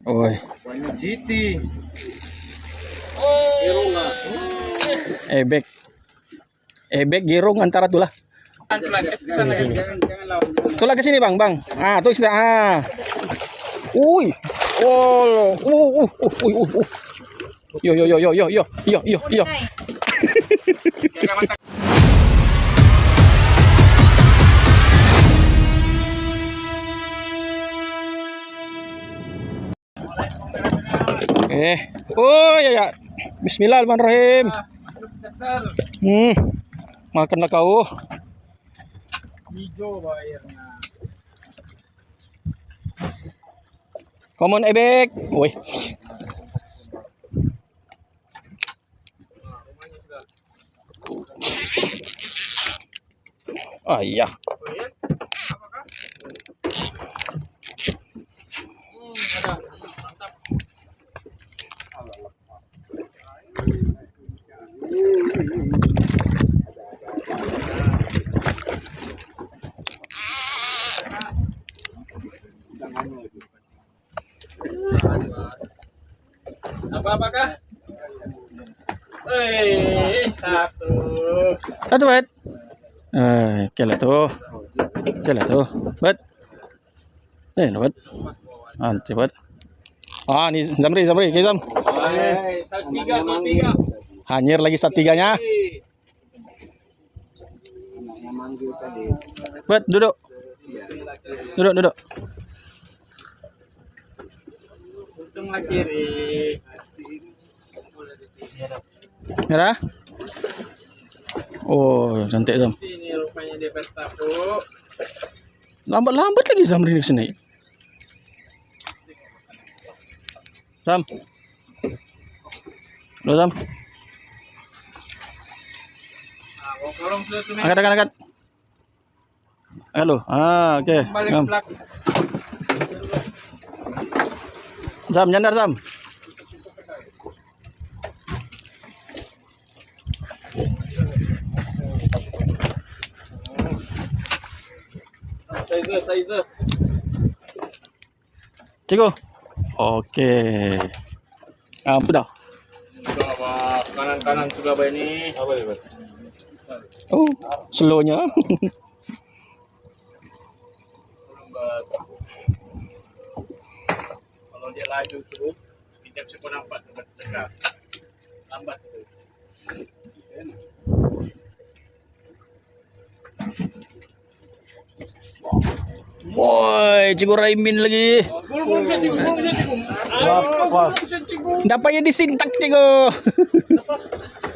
Oi. Banyak GT. Ebek. Ebek girung antara tuh lah. Tulah ke sini bang, bang. Ah, tuh istilah. Ah. Uy. Oh. Yo. Oh ya. Bismillahirrahmanirrahim. Makanlah kau. Hijau bayarnya. Come on, Ebek. Woi. Ah iya. Apakah? Satu. Satu bet. Kela tuh. Bet. Bet. Anti bet. Ah, ini Zamri, Kizam. Tiga. Hanyir lagi saat tiganya. Bet, duduk. Untung kiri. Merah. Oh, cantik Zam. Sini rupanya dia bertapu. Lambat lagi Zamri di sini. Zam. Lo Zam. Kolong sudah tuh. Angkat. Halo. Ah, oke. Balik ke belakang. Zam, nyandar Zam. Size. Cikgu. Oke. Udah. Kanan juga ini. Apa ya, Oh, slownya. Kalau dia laju tuh, kita bisa nampak tegak. Lambat tuh. Woi, Cikgu Raimin lagi. Dapatnya disintak Cikgu.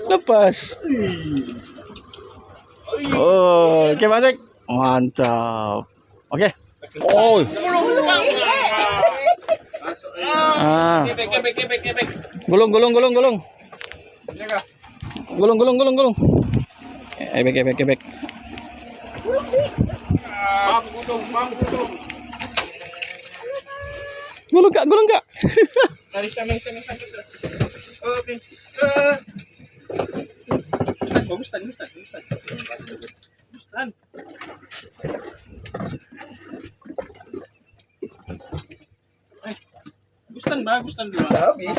Lepas. Oh, oke Masik. Mantap. Oke. Oh. Ah. Kebek. Gulung. Gulung. Ebek. Bang gudung. Gulung kak. Dari sana. Oke. Gustan. Gustan dulu. Habis.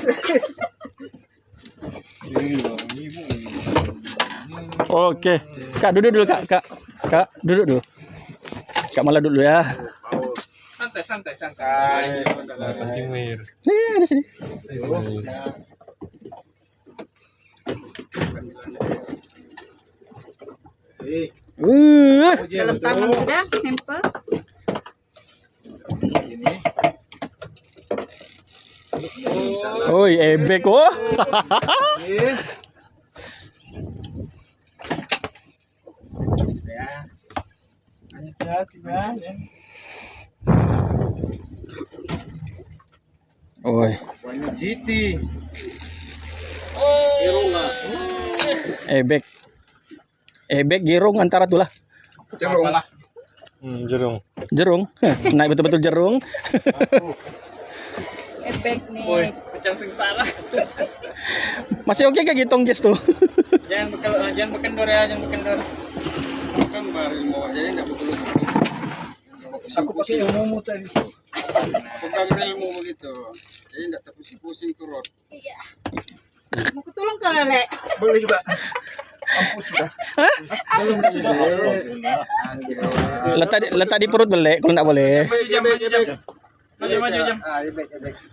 Oke. Kak duduk dulu kak. Kak duduk dulu. Kak malah dulu ya. Santai. Kencing mir. Nih ada sini. Dalam tangan sudah hemper. Oi, Ebek oh. Oi. Banyak GT. Ebek girung antara tuh lah. Jerung. Naik betul-betul jerung. Ebek nih. Woi, pecah sengsara. Masih oke kayak gitu guys tuh. Jangan bekendor ya, Kan baru mau jadi enggak betul. Aku pakai yang mau tadi. Tukang ilmu begitu. Jadi enggak terpusing-pusing turun. Iya. Mau ketolong ke lele. Boleh juga. Mampus sudah. Letak di perut boleh kalau enggak boleh. Jam. Maju jam.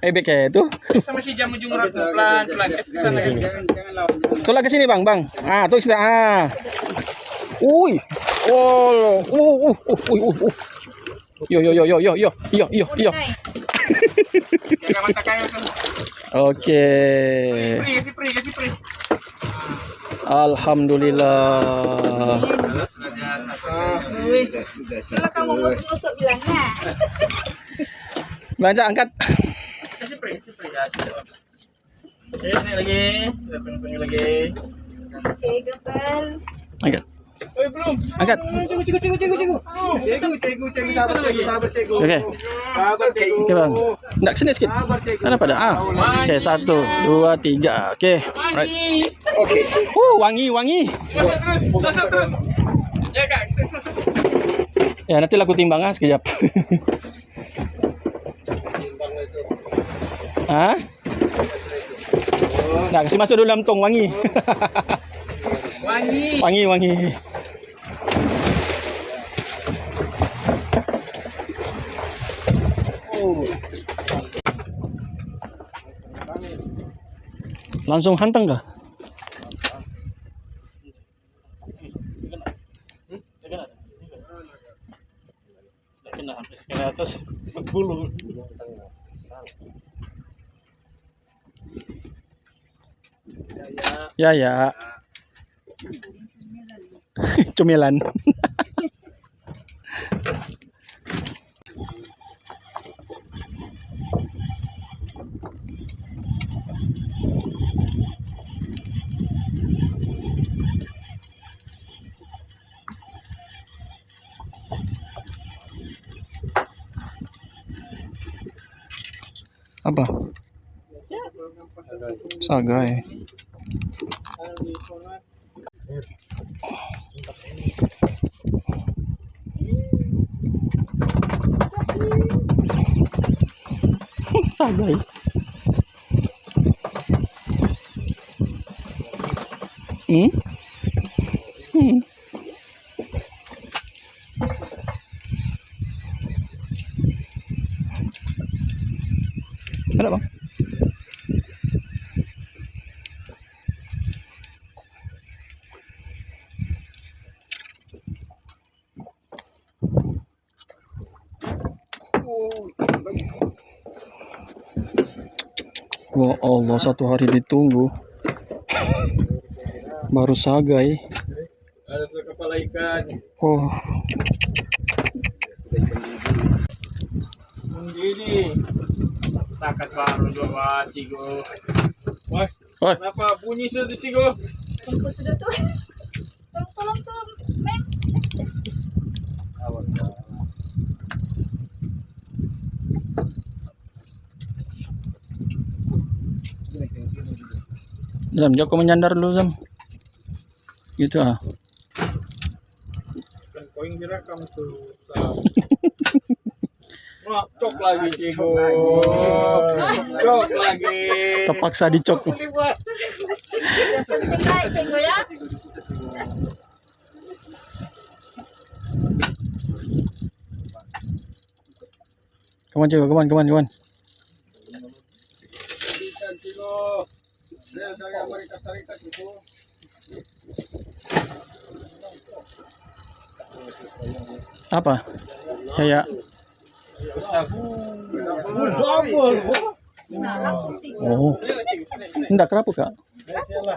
Ebek ya itu. Sama si jam ujung rambut pelan-pelan ke sana lagi. Jangan lawan. Tolak ke sini bang. Tuh istilah. Uy. Yo. Naik. Jaga mata kayu tuh. Oke. Kasih pri. Alhamdulillah. Kalau kamu mau masuk bilangnya. Baca angkat. Kasih pri ya. Ini lagi. Pengen lagi. Oke, gempel. Angkat. Belum. Angkat. Cikgu, sabar cikgu. Oke. Sabar cikgu. Oke bang. Nggak kesini sedikit. Mana pada? Oke 1, 2, 3. Oke. Right. Oke. Wangi. Masuk terus. Ya kak, masuk. Ya nanti laku timbang sekejap. Hah? Nah, kasih masuk dulu dalam tong wangi. Wangi. Langsung hantam kah? Kena atas bulu. Ya. Cumilan. Apa? Sagai. Sagai. Ada bang? Wah Allah, 1 hari ditunggu baru sagai. Ada kepala ikan. Oh, Ini takat baru dua cigo. Wah, oi, kenapa bunyi sudah cigo? Tunggu sudah tuh. Tolong tuh, men. Zam, Joko menyandar dulu Zam. Gitu ah. Kan koin direkam tuh. Wah, cok lagi cigo. Cok lagi. Terpaksa dicok. Naik, cenggo ya. Come on, Ciko, come on. Ikan cigo. Dia saya Amerika Serikat itu. Apa? Kayak oh. Enggak kerapu, Kak.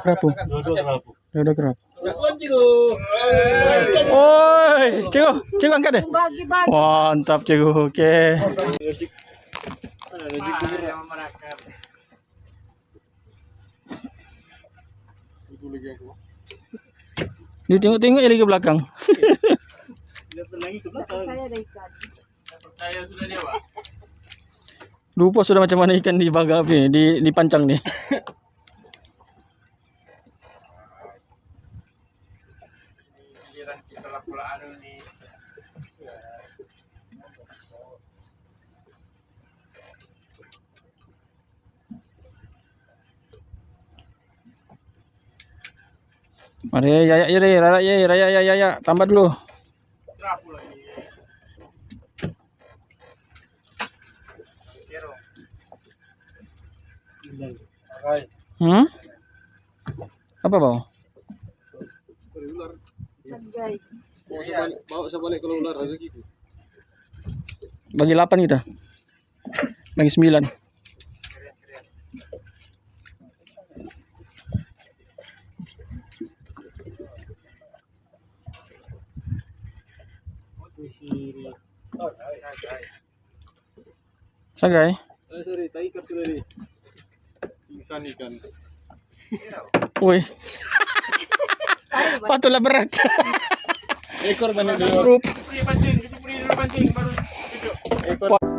Kerapu. Udah kerapu. Oi, Ciko angkat deh. Bagi-bagi. Mantap, Ciko. Oke. Ditengok-tengok ya lagi ke belakang. Saya ada ikan. Saya sudah dia, Pak. Lupa sudah macam mana ikan di baga api dipancang nih. Giliran kita lakukan nih. Mari ya ya raya tambah dulu. Trapo lagi. Kero. Hmm? Apa bau? Ular. Sanjay. Bawa saya balik kalau ular rezekiku. Bagi 8 kita. Bagi 9. Sagai. Sorry, tai kartu dari. Pingsan ikan. Woi. Patulah berat. Ekor banyak dulu. Rup. Beri pancing, itu beri dulu pancing baru. Itu. Ekor.